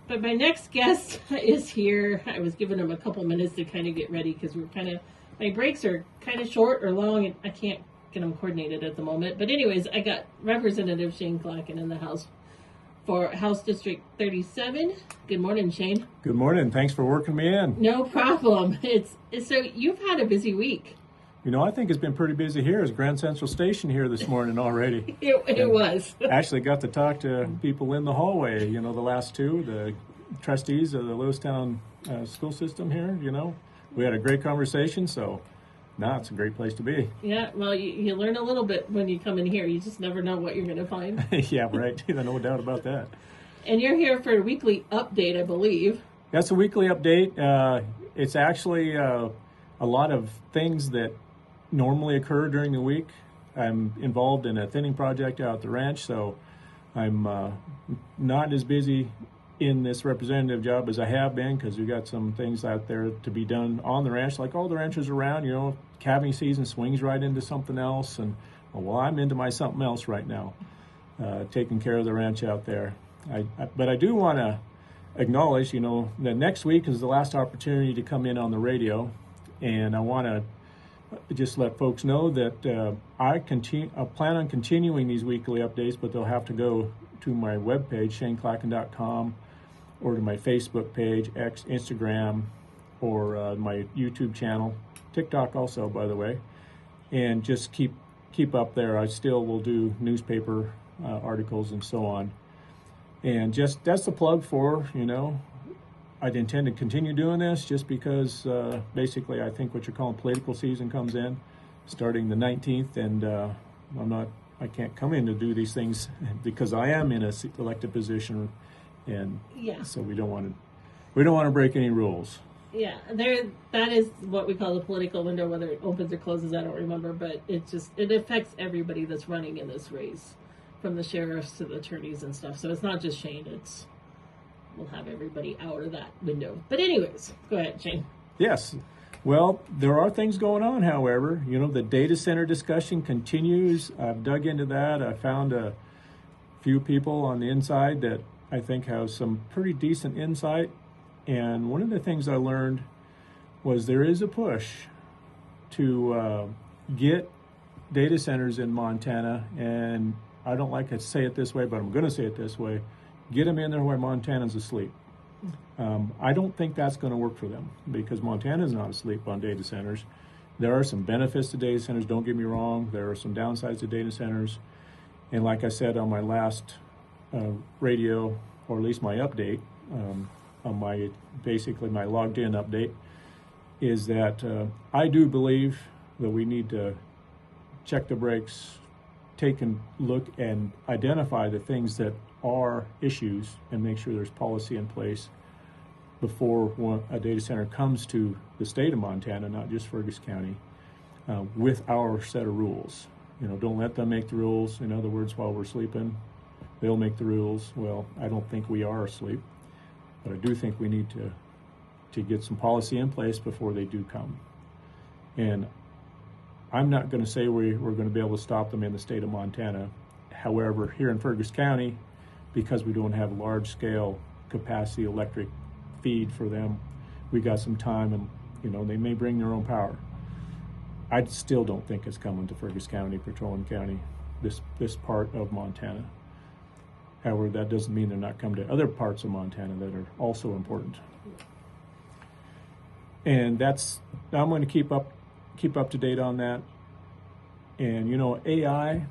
But my next guest is here. I was giving him a couple minutes to kind of get ready because my breaks are kind of short or long, and I can't get them coordinated at the moment. But anyways, I got Representative Shane Klakken in the House for House District 37. Good morning, Shane. Good morning. Thanks for working me in. No problem. So you've had a busy week. You know, I think it's been pretty busy here. It's Grand Central Station here this morning already. It was. Actually got to talk to people in the hallway, the last two, the trustees of the Lewistown school system here, We had a great conversation, so now it's a great place to be. Yeah, well, you learn a little bit when you come in here. You just never know what you're going to find. Yeah, right. No doubt about that. And you're here for a weekly update, I believe. That's a weekly update. It's actually a lot of things that normally occur during the week. I'm involved in a thinning project out at the ranch, so I'm not as busy in this representative job as I have been, because we've got some things out there to be done on the ranch, like all the ranchers around. Calving season swings right into something else, and well, I'm into my something else right now, taking care of the ranch out there. But I do want to acknowledge, that next week is the last opportunity to come in on the radio, and I want to just let folks know that I plan on continuing these weekly updates, but they'll have to go to my webpage, shaneclacken.com, or to my Facebook page, Instagram, or my YouTube channel, TikTok also, by the way, and just keep up there. I still will do newspaper articles and so on. And just that's the plug for, I'd intend to continue doing this just because basically I think what you're calling political season comes in starting the 19th, and I can't come in to do these things because I am in a elected position, and so we don't want to break any rules. Yeah, that is what we call the political window. Whether it opens or closes, I don't remember, but it affects everybody that's running in this race, from the sheriffs to the attorneys and stuff. So it's not just Shane. We'll have everybody out of that window. But anyways, go ahead, Shane. Yes. Well, there are things going on, however. The data center discussion continues. I've dug into that. I found a few people on the inside that I think have some pretty decent insight. And one of the things I learned was there is a push to get data centers in Montana, and I don't like to say it this way, but I'm going to say it this way. Get them in there where Montana's asleep. I don't think that's going to work for them, because Montana's not asleep on data centers. There are some benefits to data centers, don't get me wrong. There are some downsides to data centers. And like I said on my last radio, or at least my update, on my logged in update, is that I do believe that we need to check the brakes, take a look and identify the things that are issues, and make sure there's policy in place before a data center comes to the state of Montana, not just Fergus County, with our set of rules. Don't let them make the rules. In other words, while we're sleeping, they'll make the rules. Well, I don't think we are asleep, but I do think we need to get some policy in place before they do come. And I'm not going to say we're going to be able to stop them in the state of Montana. However, here in Fergus County, because we don't have large-scale capacity electric feed for them, we got some time, and they may bring their own power. I still don't think it's coming to Fergus County, Petroleum County, this part of Montana. However, that doesn't mean they're not coming to other parts of Montana that are also important. And I'm going to keep up to date on that. And AI,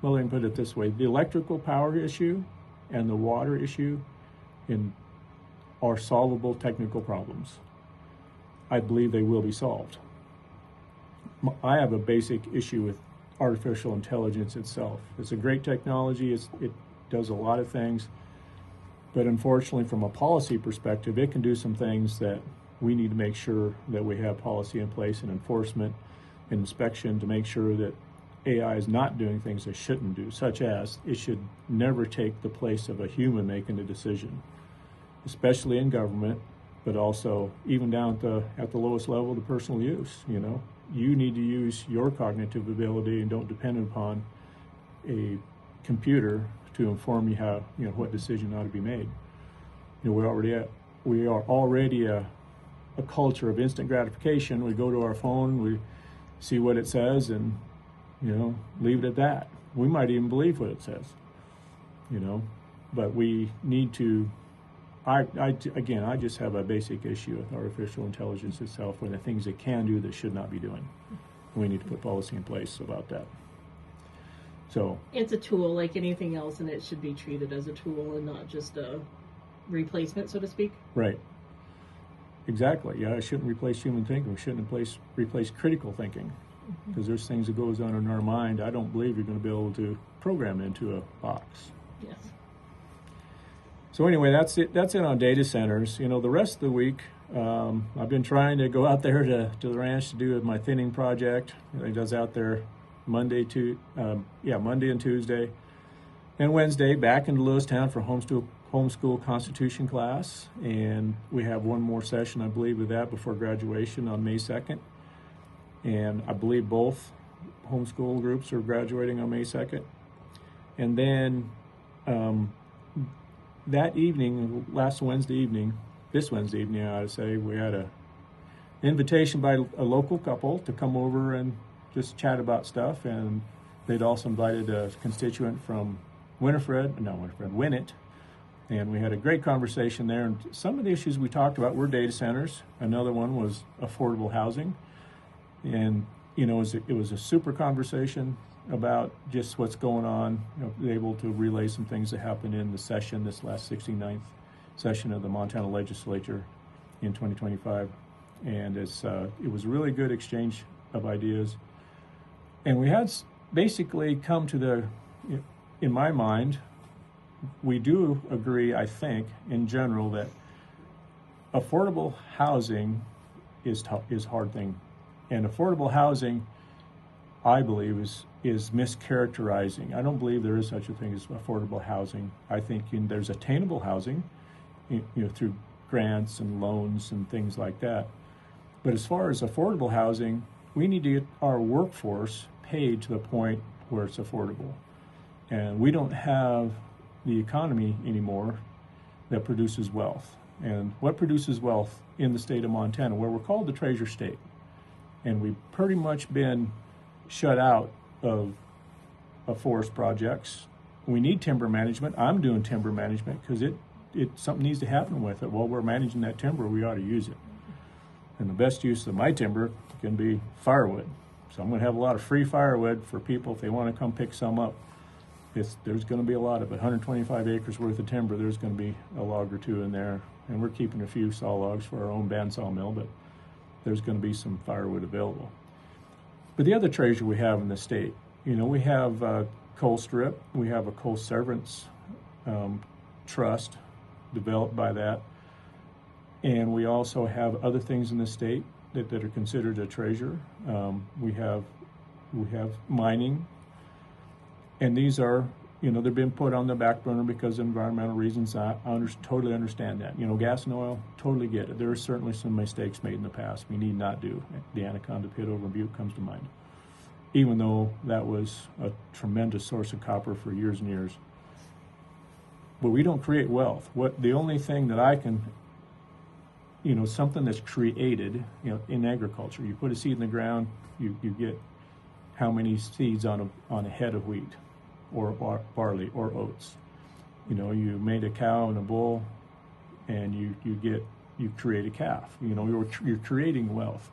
well, let me put it this way: the electrical power issue and the water issue are solvable technical problems. I believe they will be solved. I have a basic issue with artificial intelligence itself. It's a great technology. It does a lot of things, but unfortunately, from a policy perspective, it can do some things that we need to make sure that we have policy in place and enforcement and inspection to make sure that AI is not doing things it shouldn't do, such as it should never take the place of a human making a decision, especially in government, but also even down at the lowest level, the personal use. You need to use your cognitive ability and don't depend upon a computer to inform you what decision ought to be made. You know, we are already a culture of instant gratification. We go to our phone, we see what it says, and you know, leave it at that. We might even believe what it says, you know, but we need to. I just have a basic issue with artificial intelligence itself, and the things it can do that should not be doing. We need to put policy in place about that. So it's a tool like anything else, and it should be treated as a tool and not just a replacement, so to speak. Right. Exactly. Yeah, it shouldn't replace human thinking. We shouldn't replace critical thinking, because there's things that goes on in our mind. I don't believe you're going to be able to program into a box. Yes. So anyway, that's it on data centers. You know, the rest of the week, I've been trying to go out there to the ranch to do my thinning project. He does out there Monday and Tuesday, and Wednesday back into Lewistown for homeschool Constitution class, and we have one more session, I believe, of that before graduation on May 2nd. And I believe both homeschool groups are graduating on May 2nd. And then that evening, this Wednesday evening, I ought to say, we had an invitation by a local couple to come over and just chat about stuff. And they'd also invited a constituent from Winnett. And we had a great conversation there. And some of the issues we talked about were data centers. Another one was affordable housing. And, you know, it was a super conversation about just what's going on. You know, able to relay some things that happened in the session, this last 69th session of the Montana Legislature in 2025. And it was a really good exchange of ideas. And we had basically come to in my mind, we do agree, I think, in general, that affordable housing is a hard thing. And affordable housing, I believe, is mischaracterizing. I don't believe there is such a thing as affordable housing. I think there's attainable housing, you know, through grants and loans and things like that. But as far as affordable housing, we need to get our workforce paid to the point where it's affordable. And we don't have the economy anymore that produces wealth. And what produces wealth in the state of Montana, where we're called the treasure state, and we've pretty much been shut out of forest projects. We need timber management. I'm doing timber management because something needs to happen with it. While we're managing that timber, we ought to use it. And the best use of my timber can be firewood. So I'm going to have a lot of free firewood for people if they want to come pick some up. There's going to be a lot of it. 125 acres worth of timber, there's going to be a log or two in there. And we're keeping a few saw logs for our own bandsaw mill, but there's going to be some firewood available. But the other treasure we have in the state, you know, we have coal strip, we have a coal severance trust developed by that, and we also have other things in the state that are considered a treasure. We have mining, and these are, you know, they've been put on the back burner because of environmental reasons. I totally understand that. You know, gas and oil, totally get it. There are certainly some mistakes made in the past we need not do. The Anaconda Pit over in Butte comes to mind, even though that was a tremendous source of copper for years and years. But we don't create wealth. The only thing that I can, you know, something that's created, you know, in agriculture, you put a seed in the ground, you get how many seeds on a head of wheat, or barley, or oats. You know, you made a cow and a bull, and you create a calf. You know, you're creating wealth.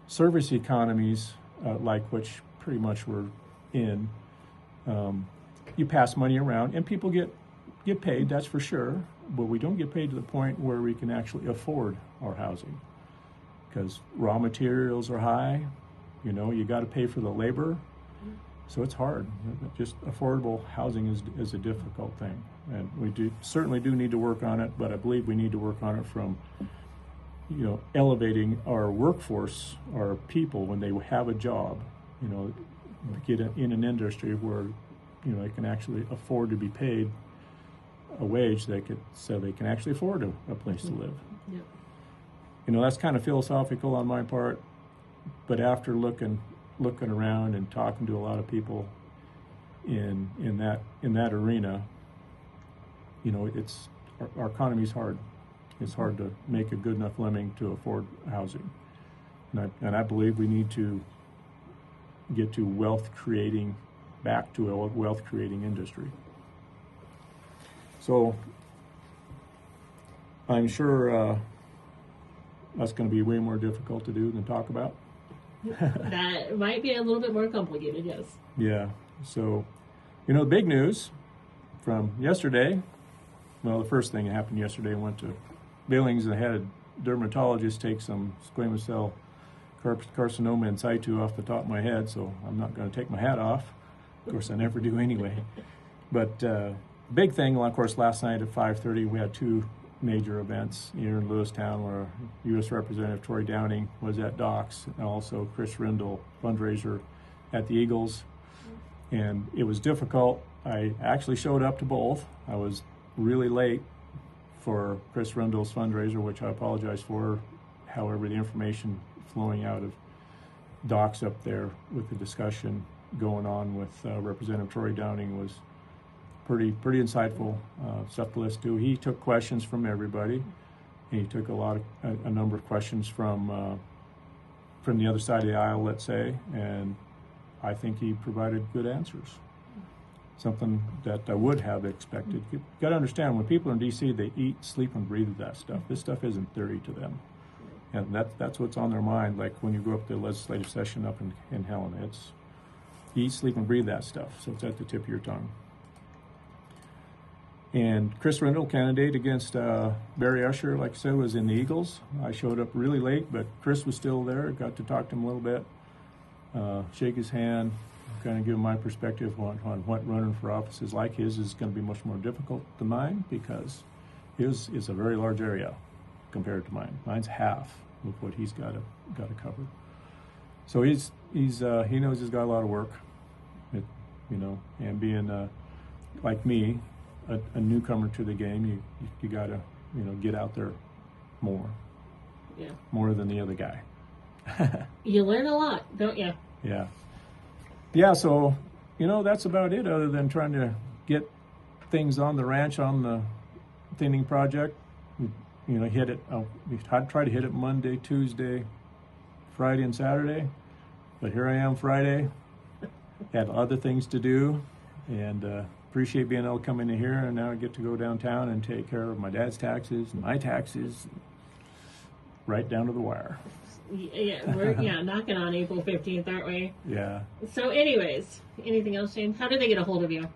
Service economies, like which pretty much we're in, you pass money around, and people get paid, that's for sure, but we don't get paid to the point where we can actually afford our housing, because raw materials are high. You know, you got to pay for the labor. So it's hard. Just affordable housing is a difficult thing, and we certainly need to work on it. But I believe we need to work on it from, you know, elevating our workforce, our people, when they have a job. You know, get in an industry where, you know, they can actually afford to be paid a wage so they can actually afford a place to live. Yep. You know, that's kind of philosophical on my part, but after looking around and talking to a lot of people in that arena, you know, our economy's hard. It's hard to make a good enough living to afford housing. And I believe we need to get to back to a wealth creating industry. So I'm sure that's going to be way more difficult to do than talk about. That might be a little bit more complicated, yes. Yeah. So, the big news from yesterday, well, the first thing that happened yesterday, I went to Billings and had a dermatologist take some squamous cell carcinoma in situ off the top of my head, so I'm not going to take my hat off. Of course, I never do anyway. But big thing, well, of course, last night at 5:30, we had two major events here in Lewistown where U.S. Representative Tori Downing was at Docks, and also Chris Rindal, fundraiser at the Eagles. And it was difficult. I actually showed up to both. I was really late for Chris Rindal's fundraiser, which I apologize for. However, the information flowing out of Docks up there with the discussion going on with Representative Tori Downing was pretty insightful stuff to listen to. He took questions from everybody. He took a number of questions from the other side of the aisle, let's say, and I think he provided good answers. Something that I would have expected. You got to understand, when people in D.C., they eat, sleep, and breathe that stuff. This stuff isn't theory to them, and that's what's on their mind. Like when you go up to the legislative session up in Helena, it's eat, sleep, and breathe that stuff. So it's at the tip of your tongue. And Chris Rindal, candidate against Barry Usher, like I said, was in the Eagles. I showed up really late, but Chris was still there. Got to talk to him a little bit, shake his hand, kind of give him my perspective on what running for office is like. His is going to be much more difficult than mine because his is a very large area compared to mine. Mine's half of what he's got to cover. So he knows he's got a lot of work, and being like me, a newcomer to the game, you got to get out there more. Yeah. More than the other guy. You learn a lot, don't you? Yeah. Yeah, so, that's about it other than trying to get things on the ranch on the thinning project. Hit it. I'd try to hit it Monday, Tuesday, Friday, and Saturday. But here I am Friday. Had other things to do, and appreciate being able to come into here, and now I get to go downtown and take care of my dad's taxes, my taxes, right down to the wire. Yeah, we're knocking on April 15th, aren't we? Yeah. So anyways, anything else, Shane? How do they get a hold of you?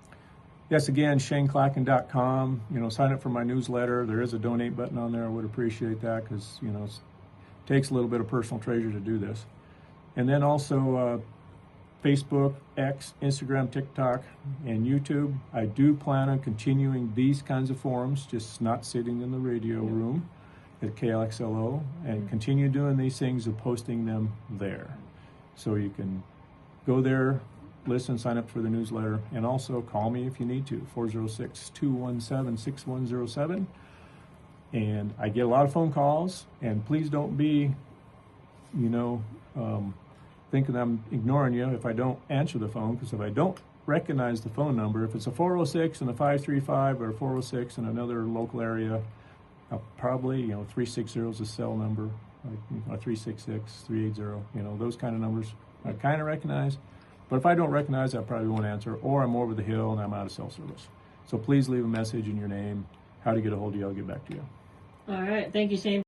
Yes, again, ShaneKlakken.com. Sign up for my newsletter. There is a donate button on there. I would appreciate that because, it takes a little bit of personal treasure to do this. And then also Facebook, X, Instagram, TikTok, and YouTube. I do plan on continuing these kinds of forums, just not sitting in the radio room at KXLO, and continue doing these things and posting them there. So you can go there, listen, sign up for the newsletter, and also call me if you need to, 406-217-6107. And I get a lot of phone calls, and please don't be, thinking I'm ignoring you if I don't answer the phone, because if I don't recognize the phone number, if it's a 406 and a 535 or a 406 in another local area, I'll probably, 360 is a cell number, or 366, 380, those kind of numbers I kind of recognize. But if I don't recognize, I probably won't answer, or I'm over the hill and I'm out of cell service. So please leave a message and your name, how to get a hold of you, I'll get back to you. All right. Thank you, Shane.